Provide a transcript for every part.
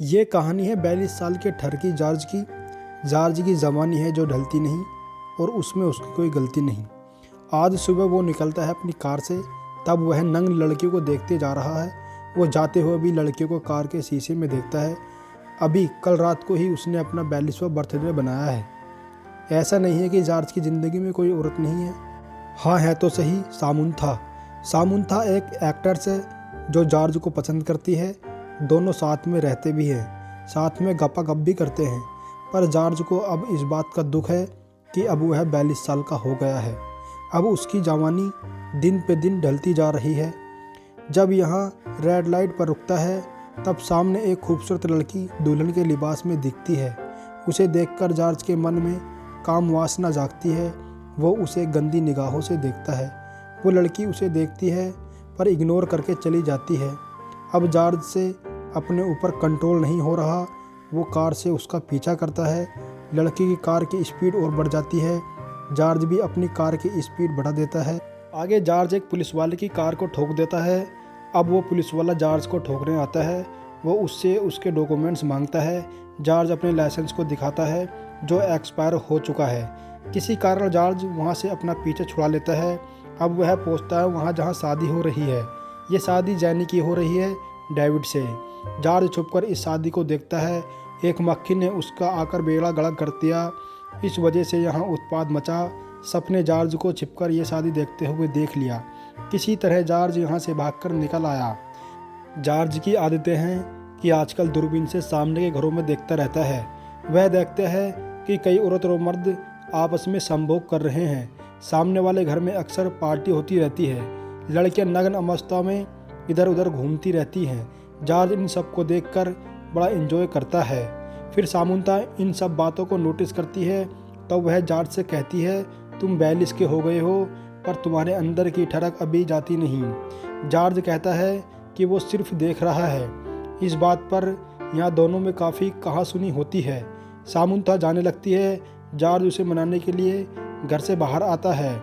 ये कहानी है 42 साल के ठरकी जॉर्ज की। जॉर्ज की जवानी है जो ढलती नहीं और उसमें उसकी कोई गलती नहीं। आज सुबह वो निकलता है अपनी कार से, तब वह नंग लड़कियों को देखते जा रहा है। वो जाते हुए भी लड़कियों को कार के शीशे में देखता है। अभी कल रात को ही उसने अपना 42वां बर्थडे बनाया है। ऐसा नहीं है कि जॉर्ज की ज़िंदगी में कोई औरत नहीं है। हाँ है तो सही, सामुंथा एक एक्ट्रेस है जो जॉर्ज को पसंद करती है। दोनों साथ में रहते भी हैं, साथ में गप्पा भी करते हैं। पर जॉर्ज को अब इस बात का दुख है कि अब वह 42 साल का हो गया है। अब उसकी जवानी दिन पे दिन ढलती जा रही है। जब यहाँ रेड लाइट पर रुकता है तब सामने एक खूबसूरत लड़की दुल्हन के लिबास में दिखती है। उसे देखकर जॉर्ज के मन में काम वासना जागती है। वो उसे गंदी निगाहों से देखता है। वो लड़की उसे देखती है पर इग्नोर करके चली जाती है। अब जॉर्ज से अपने ऊपर कंट्रोल नहीं हो रहा। वो कार से उसका पीछा करता है। लड़की की कार की स्पीड और बढ़ जाती है। जॉर्ज भी अपनी कार की स्पीड बढ़ा देता है। आगे जॉर्ज एक पुलिस वाले की कार को ठोक देता है। अब वो पुलिस वाला जॉर्ज को ठोकने आता है। वो उससे उसके डॉक्यूमेंट्स मांगता है। जॉर्ज अपने लाइसेंस को दिखाता है जो एक्सपायर हो चुका है। किसी कारण जॉर्ज वहाँ से अपना पीछे छुड़ा लेता है। अब वह पहुँचता है वहाँ जहाँ शादी हो रही है। ये शादी जैनी की हो रही है डेविड से। जॉर्ज छुपकर इस शादी को देखता है। एक मक्खी ने उसका आकर बेड़ा गर्क कर दिया। इस वजह से यहाँ उत्पात मचा। सबने जॉर्ज को छिपकर ये शादी देखते हुए देख लिया। किसी तरह जॉर्ज यहाँ से भागकर निकल आया। जॉर्ज की आदतें हैं कि आजकल दूरबीन से सामने के घरों में देखता रहता है। वह देखता है कि कई औरत और मर्द आपस में संभोग कर रहे हैं। सामने वाले घर में अक्सर पार्टी होती रहती है। लड़कियां नग्न अवस्था में इधर उधर घूमती रहती हैं। जॉर्ज इन सब को देखकर बड़ा एंजॉय करता है। फिर सामुंथा इन सब बातों को नोटिस करती है। तब वह जॉर्ज से कहती है, तुम 42 के हो गए हो पर तुम्हारे अंदर की ठरक अभी जाती नहीं। जॉर्ज कहता है कि वो सिर्फ देख रहा है। इस बात पर यहाँ दोनों में काफ़ी कहासुनी होती है। सामुंथा जाने लगती है। जॉर्ज उसे मनाने के लिए घर से बाहर आता है।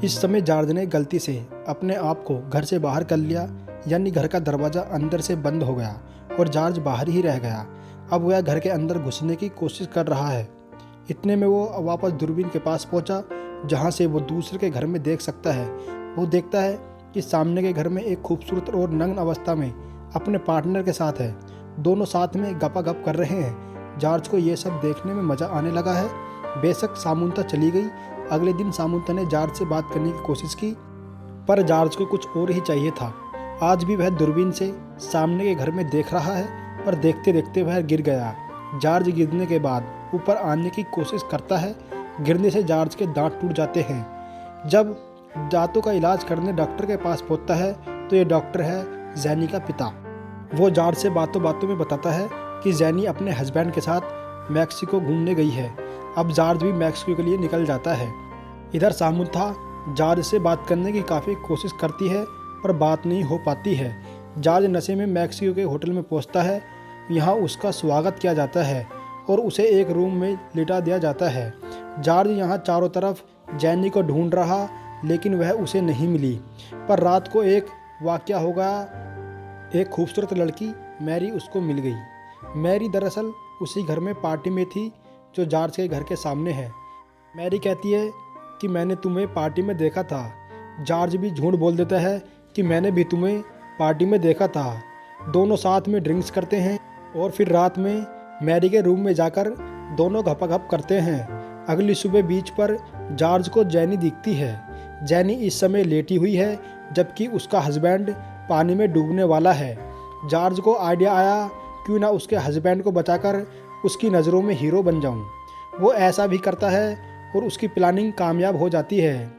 इस समय जॉर्ज ने गलती से अपने आप को घर से बाहर कर लिया, यानी घर का दरवाज़ा अंदर से बंद हो गया और जॉर्ज बाहर ही रह गया। अब वह घर के अंदर घुसने की कोशिश कर रहा है। इतने में वो वापस दूरबीन के पास पहुंचा, जहां से वो दूसरे के घर में देख सकता है। वो देखता है कि सामने के घर में एक खूबसूरत और नग्न अवस्था में अपने पार्टनर के साथ है। दोनों साथ में गपागप कर रहे हैं। जॉर्ज को ये सब देखने में मज़ा आने लगा है। बेशक सामुंथा चली गई। अगले दिन सामुंथा ने जॉर्ज से बात करने की कोशिश की, पर जॉर्ज को कुछ और ही चाहिए था। आज भी वह दूरबीन से सामने के घर में देख रहा है, पर देखते देखते वह गिर गया। जॉर्ज गिरने के बाद ऊपर आने की कोशिश करता है। गिरने से जॉर्ज के दांत टूट जाते हैं। जब दांतों का इलाज करने डॉक्टर के पास पहुंचता है तो ये डॉक्टर है जैनी का पिता। वो जॉर्ज से बातों बातों में बताता है कि जैनी अपने हस्बैंड के साथ मैक्सिको घूमने गई है। अब जॉर्ज भी मैक्सिको के लिए निकल जाता है। इधर सामुंथा जॉर्ज से बात करने की काफ़ी कोशिश करती है पर बात नहीं हो पाती है। जॉर्ज नशे में मैक्सिको के होटल में पहुंचता है। यहाँ उसका स्वागत किया जाता है और उसे एक रूम में लिटा दिया जाता है। जॉर्ज यहाँ चारों तरफ जैनी को ढूंढ रहा, लेकिन वह उसे नहीं मिली। पर रात को एक वाकया हो गया। एक खूबसूरत लड़की मैरी उसको मिल गई। मैरी दरअसल उसी घर में पार्टी में थी जो जॉर्ज के घर के सामने है। मैरी कहती है कि मैंने तुम्हें पार्टी में देखा था। जॉर्ज भी झूठ बोल देता है कि मैंने भी तुम्हें पार्टी में देखा था। दोनों साथ में ड्रिंक्स करते हैं और फिर रात में मैरी के रूम में जाकर दोनों गपागप करते हैं। अगली सुबह बीच पर जॉर्ज को जैनी दिखती है। जैनी इस समय लेटी हुई है, जबकि उसका हस्बैंड पानी में डूबने वाला है। जॉर्ज को आइडिया आया, क्यों ना उसके हस्बैंड को बचाकर उसकी नज़रों में हीरो बन जाऊं। वो ऐसा भी करता है और उसकी प्लानिंग कामयाब हो जाती है।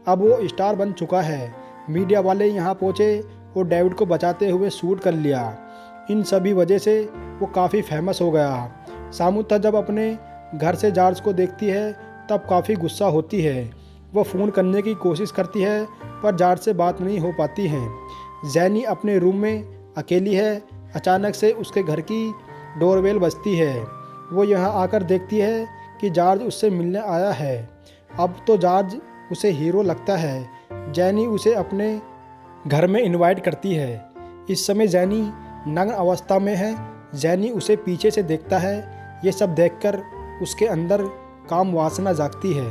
अब वो स्टार बन चुका है। मीडिया वाले यहाँ पहुँचे और डेविड को बचाते हुए शूट कर लिया। इन सभी वजह से वो काफ़ी फेमस हो गया। सामुंथा जब अपने घर से जॉर्ज को देखती है तब काफ़ी गुस्सा होती है। वो फ़ोन करने की कोशिश करती है पर जॉर्ज से बात नहीं हो पाती है। जैनी अपने रूम में अकेली है। अचानक से उसके घर की डोरबेल बजती है। वो यहाँ आकर देखती है कि जॉर्ज उससे मिलने आया है। अब तो जॉर्ज उसे हीरो लगता है। जैनी उसे अपने घर में इनवाइट करती है। इस समय जैनी नग्न अवस्था में है। जैनी उसे पीछे से देखता है। ये सब देखकर उसके अंदर काम वासना जागती है।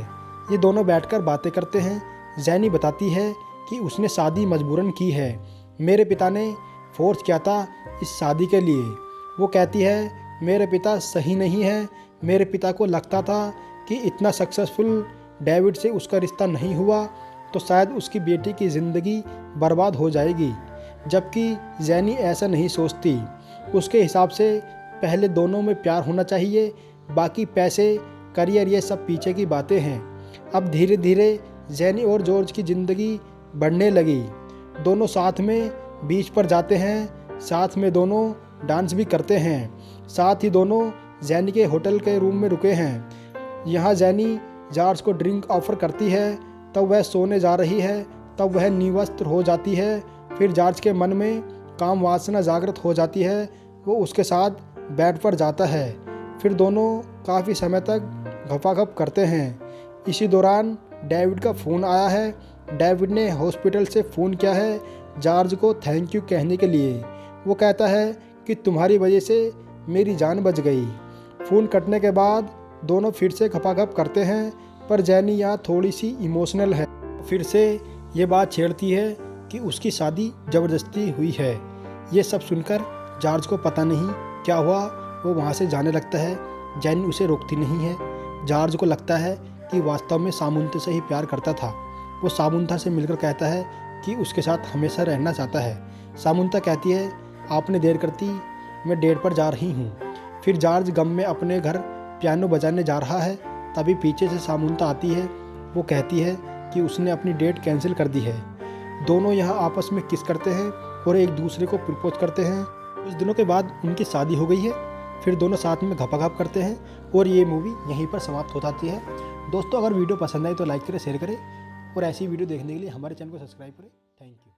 ये दोनों बैठकर बातें करते हैं। जैनी बताती है कि उसने शादी मजबूरन की है, मेरे पिता ने फोर्स किया था इस शादी के लिए। वो कहती है मेरे पिता सही नहीं है, मेरे पिता को लगता था कि इतना सक्सेसफुल डेविड से उसका रिश्ता नहीं हुआ तो शायद उसकी बेटी की ज़िंदगी बर्बाद हो जाएगी, जबकि जैनी ऐसा नहीं सोचती। उसके हिसाब से पहले दोनों में प्यार होना चाहिए, बाकी पैसे करियर ये सब पीछे की बातें हैं। अब धीरे धीरे जैनी और जॉर्ज की ज़िंदगी बढ़ने लगी। दोनों साथ में बीच पर जाते हैं, साथ में दोनों डांस भी करते हैं। साथ ही दोनों जैनी के होटल के रूम में रुके हैं। यहाँ जैनी जॉर्ज को ड्रिंक ऑफर करती है। तब वह सोने जा रही है, तब वह निवस्त्र हो जाती है। फिर जॉर्ज के मन में काम वासना जागृत हो जाती है। वो उसके साथ बेड पर जाता है। फिर दोनों काफ़ी समय तक गपागप करते हैं। इसी दौरान डेविड का फ़ोन आया है। डेविड ने हॉस्पिटल से फ़ोन किया है जॉर्ज को थैंक यू कहने के लिए। वो कहता है कि तुम्हारी वजह से मेरी जान बच गई। फ़ोन कटने के बाद दोनों फिर से गपागप करते हैं, पर जैनी यहाँ थोड़ी सी इमोशनल है। फिर से ये बात छेड़ती है कि उसकी शादी ज़बरदस्ती हुई है। ये सब सुनकर जॉर्ज को पता नहीं क्या हुआ, वो वहाँ से जाने लगता है। जैनी उसे रोकती नहीं है। जॉर्ज को लगता है कि वास्तव में सामुंथा से ही प्यार करता था। वो सामुंथा से मिलकर कहता है कि उसके साथ हमेशा रहना चाहता है। सामुंथा कहती है आपने देर करती, मैं डेट पर जा रही हूँ। फिर जॉर्ज गम में अपने घर पियानो बजाने जा रहा है। तभी पीछे से सामुंथा आती है। वो कहती है कि उसने अपनी डेट कैंसिल कर दी है। दोनों यहाँ आपस में किस करते हैं और एक दूसरे को प्रपोज करते हैं। कुछ दिनों के बाद उनकी शादी हो गई है। फिर दोनों साथ में गपागप करते हैं और ये मूवी यहीं पर समाप्त हो जाती है। दोस्तों, अगर वीडियो पसंद आए तो लाइक करें, शेयर करें और ऐसी वीडियो देखने के लिए हमारे चैनल को सब्सक्राइब करें। Thank you.